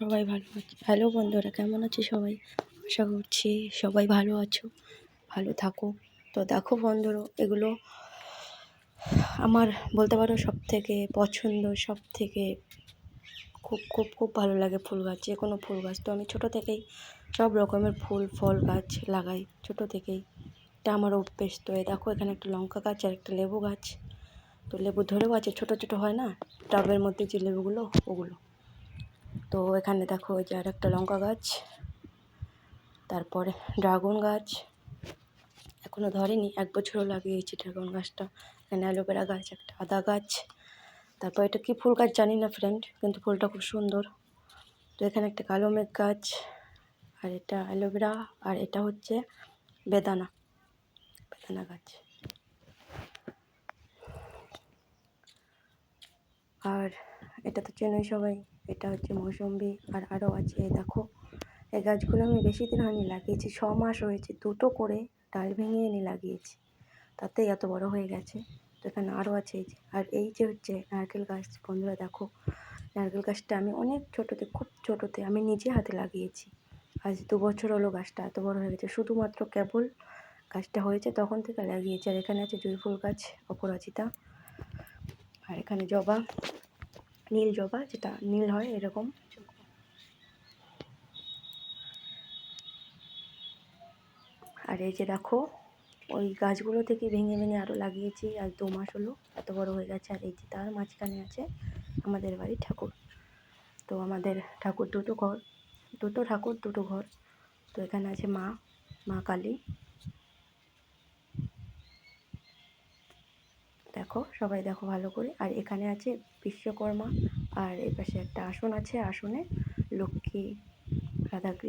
সবাই ভালো আছে। হ্যালো বন্ধুরা, কেমন আছো সবাই? আশা করছি সবাই ভালো আছো, ভালো থাকো। তো দেখো বন্ধুরা, এগুলো আমার বলতে পারো সবথেকে পছন্দ, সবথেকে খুব খুব খুব ভালো লাগে ফুল গাছ, যে কোনো ফুল গাছ। তো আমি ছোটো থেকেই সব রকমের ফুল ফল গাছ লাগাই, ছোটো থেকেই। এটা আমার অভ্যেস। তো এই দেখো, এখানে একটা লঙ্কা গাছ আর একটা লেবু গাছ। তো লেবু ধরেও আছে, ছোটো ছোটো হয় না টবের মধ্যে যে লেবুগুলো, ওগুলো। তো এখানে দেখো এই যে আর একটা লঙ্কা গাছ, তারপরে ড্রাগন গাছ এখনও ধরেনি, 1 বছরও লাগিয়েছি ড্রাগন গাছটা। এখানে অ্যালোভেরা গাছ, একটা আদা গাছ, তারপর এটা কি ফুল গাছ জানি না ফ্রেন্ড, কিন্তু ফুলটা খুব সুন্দর। তো এখানে একটা কালো মেঘ গাছ, আর এটা অ্যালোভেরা, আর এটা হচ্ছে বেদানা বেদানা গাছ। আর এটা তো চেনই সবাই, এটা হচ্ছে মৌসম্বি। আর আরও আছে, দেখো এই গাছগুলো আমি বেশি দিন হয়নি লাগিয়েছি, 6 মাস হয়েছে। দুটো করে ডাল ভেঙে এনে লাগিয়েছি, তাতেই এত বড় হয়ে গেছে। তো এখানে আরও আছে এই যে, আর এই যে হচ্ছে নারকেল গাছ। বন্ধুরা দেখো, নারকেল গাছটা আমি অনেক ছোটোতে, খুব ছোটোতে আমি নিজে হাতে লাগিয়েছি। আজ 2 বছর হলো গাছটা এত বড় হয়ে গেছে, শুধুমাত্র কেবল গাছটা হয়েছে তখন থেকে লাগিয়েছি। আর এখানে আছে জুঁই ফুল গাছ, অপরাজিতা। আর এখানে জবা, নীল জবা, যেটা নীল হয় এরকম। আর এই যে দেখো, ওই গাছগুলো থেকে ভেঙে ভেঙে আরও লাগিয়েছি, আজ 2 মাস হলো, এত বড় হয়ে গেছে। আর এই যে তার মাঝখানে আছে আমাদের বাড়ির ঠাকুর। তো আমাদের ঠাকুর দুটো ঘর, দুটো ঠাকুর দুটো ঘর। তো এখানে আছে মা, মা কালী। দেখো সবাই, দেখো ভালো করে। আর এখানে আছে বিশ্বকর্মা। আর এই পাশে একটা আসন আছে, আসনে লক্ষ্মী, রাধাকৃষ্ণ।